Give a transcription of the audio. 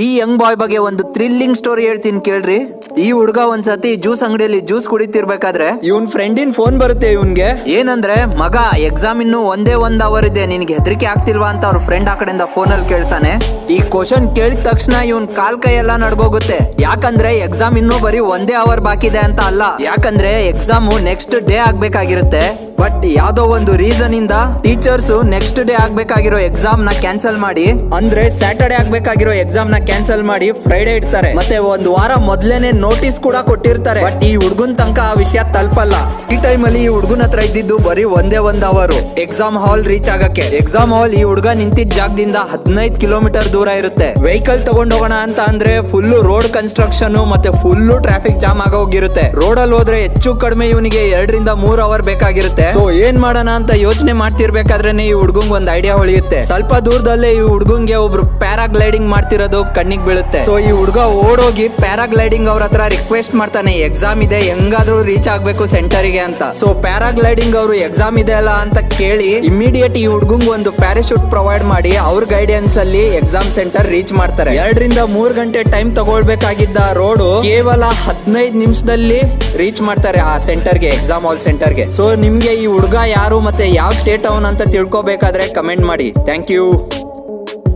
ಈ young boy ಬಗ್ಗೆ ಒಂದು ಥ್ರಿಲ್ಲಿಂಗ್ ಸ್ಟೋರಿ ಹೇಳ್ತೀನಿ ಕೇಳ್ರಿ. ಈ ಹುಡ್ಗ ಒಂದ್ಸತಿ ಜ್ಯೂಸ್ ಅಂಗಡಿಯಲ್ಲಿ ಜ್ಯೂಸ್ ಕುಡಿತಿರ್ಬೇಕಾದ್ರೆ ಇವನ್ ಫ್ರೆಂಡಿನ್ ಫೋನ್ ಬರುತ್ತೆ ಇವನ್ಗೆ. ಏನಂದ್ರೆ, ಮಗ ಎಕ್ಸಾಮ್ ಇನ್ನು ಒಂದೇ ಅವರ್ ಇದೆ, ನಿನ್ಗೆ ಹೆದರಿಕೆ ಆಗ್ತಿಲ್ವಾ ಅಂತ ಅವ್ರ ಫ್ರೆಂಡ್ ಆ ಕಡೆಯಿಂದ ಫೋನ್ ಅಲ್ಲಿ ಕೇಳ್ತಾನೆ. ಈ ಕ್ವಶನ್ ಕೇಳಿದ ತಕ್ಷಣ ಇವನ್ ಕಾಲ್ ಕೈ ಎಲ್ಲ ನಡ್ಗೋಗುತ್ತೆ. ಯಾಕಂದ್ರೆ ಎಕ್ಸಾಮ್ ಇನ್ನೂ ಬರೀ ಒಂದೇ ಅವರ್ ಬಾಕಿ ಇದೆ ಅಂತ ಅಲ್ಲ, ಯಾಕಂದ್ರೆ ಎಕ್ಸಾಮ್ ನೆಕ್ಸ್ಟ್ ಡೇ ಆಗ್ಬೇಕಾಗಿರುತ್ತೆ. ಬಟ್ ಯಾವ್ದೋ ಒಂದು ರೀಸನ್ ಇಂದ ಟೀಚರ್ಸ್ ನೆಕ್ಸ್ಟ್ ಡೇ ಆಗ್ಬೇಕಾಗಿರೋ ಎಕ್ಸಾಮ್ ನ ಕ್ಯಾನ್ಸಲ್ ಮಾಡಿ, ಅಂದ್ರೆ ಸ್ಯಾಟರ್ಡೆ ಆಗ್ಬೇಕಾಗಿರೋ ಎಕ್ಸಾಮ್ ನ ಕ್ಯಾನ್ಸಲ್ ಮಾಡಿ ಫ್ರೈಡೆ ಇಡ್ತಾರೆ. ಮತ್ತೆ ಒಂದು ವಾರ ಮೊದ್ಲೇನೆ ನೋಟಿಸ್ ಕೂಡ ಕೊಟ್ಟಿರ್ತಾರೆ. ಬಟ್ ಈ ಹುಡ್ಗನ್ ತನಕ ಆ ವಿಷಯ ತಲುಪಲ್ಲ. ಈ ಟೈಮ್ ಅಲ್ಲಿ ಈ ಹುಡ್ಗನ ಹತ್ರ ಇದ್ದಿದ್ದು ಬರೀ ಒಂದೇ ಅವರ್ ಎಕ್ಸಾಮ್ ಹಾಲ್ ರೀಚ್ ಆಗಕ್ಕೆ. ಎಕ್ಸಾಮ್ ಹಾಲ್ ಈ ಹುಡ್ಗ ನಿಂತಿದ್ದ ಜಾಗದಿಂದ 15 ಕಿಲೋಮೀಟರ್ ದೂರ ಇರುತ್ತೆ. ವೆಹಿಕಲ್ ತಗೊಂಡ್ ಹೋಗೋಣ ಅಂತ ಅಂದ್ರೆ ಫುಲ್ ರೋಡ್ ಕನ್ಸ್ಟ್ರಕ್ಷನ್ ಮತ್ತೆ ಫುಲ್ ಟ್ರಾಫಿಕ್ ಜಾಮ್ ಆಗೋಗಿರುತ್ತೆ. ರೋಡ್ ಅಲ್ಲಿ ಹೋದ್ರೆ ಹೆಚ್ಚು ಕಡಿಮೆ ಇವನಿಗೆ 2 ರಿಂದ 3 ಅವರ್ ಬೇಕಾಗಿರುತ್ತೆ. ಸೊ ಏನ್ ಮಾಡೋಣ ಅಂತ ಯೋಚನೆ ಮಾಡ್ತಿರ್ಬೇಕಾದ್ರೇನೆ ಈ ಹುಡ್ಗಂಗ್ ಒಂದ್ ಐಡಿಯಾ ಹೊಳಿಯುತ್ತೆ. ಸ್ವಲ್ಪ ದೂರದಲ್ಲೇ ಈ ಹುಡ್ಗಂಗೆ ಒಬ್ರು ಪ್ಯಾರಾಗ್ಲೈಡಿಂಗ್ ಮಾಡ್ತಿರೋದು ಕಣ್ಣಿಗೆ ಬೀಳುತ್ತೆ. ಸೊ ಈ ಹುಡ್ಗ ಓಡೋಗಿ ಪ್ಯಾರಾಗ್ಲೈಡಿಂಗ್ ಅವ್ರ ಹತ್ರ ರಿಕ್ವೆಸ್ಟ್ ಮಾಡ್ತಾನೆ, ಎಕ್ಸಾಮ್ ಇದೆ, ಹೆಂಗಾದ್ರೂ ರೀಚ್ ಆಗ್ಬೇಕು ಸೆಂಟರ್ ಗೆ ಅಂತ. ಸೊ ಪ್ಯಾರಾಗ್ಲೈಡಿಂಗ್ ಅವರು ಎಕ್ಸಾಮ್ ಇದೆ ಅಲ್ಲ ಅಂತ ಕೇಳಿ ಇಮಿಡಿಯೇಟ್ ಈ ಹುಡ್ಗಂಗ್ ಒಂದು ಪ್ಯಾರಾಶೂಟ್ ಪ್ರೊವೈಡ್ ಮಾಡಿ ಅವ್ರ ಗೈಡೆನ್ಸ್ ಅಲ್ಲಿ ಎಕ್ಸಾಮ್ ಸೆಂಟರ್ ರೀಚ್ ಮಾಡ್ತಾರೆ. 2 ರಿಂದ 3 ಗಂಟೆ ಟೈಮ್ ತಗೊಳ್ಬೇಕಾಗಿದ್ದ ರೋಡ್ ಕೇವಲ 15 ನಿಮಿಷದಲ್ಲಿ ರೀಚ್ ಮಾಡ್ತಾರೆ ಆ ಸೆಂಟರ್ಗೆ, ಎಕ್ಸಾಮ್ ಹಾಲ್ ಸೆಂಟರ್ಗೆ. ಸೊ ನಿಮ್ಗೆ ಈ ಹುಡ್ಗ ಯಾರು ಮತ್ತೆ ಯಾವ ಸ್ಟೇಟ್ ಅವನ್ ಅಂತ ತಿಳ್ಕೊಬೇಕಾದ್ರೆ ಕಮೆಂಟ್ ಮಾಡಿ. Thank you.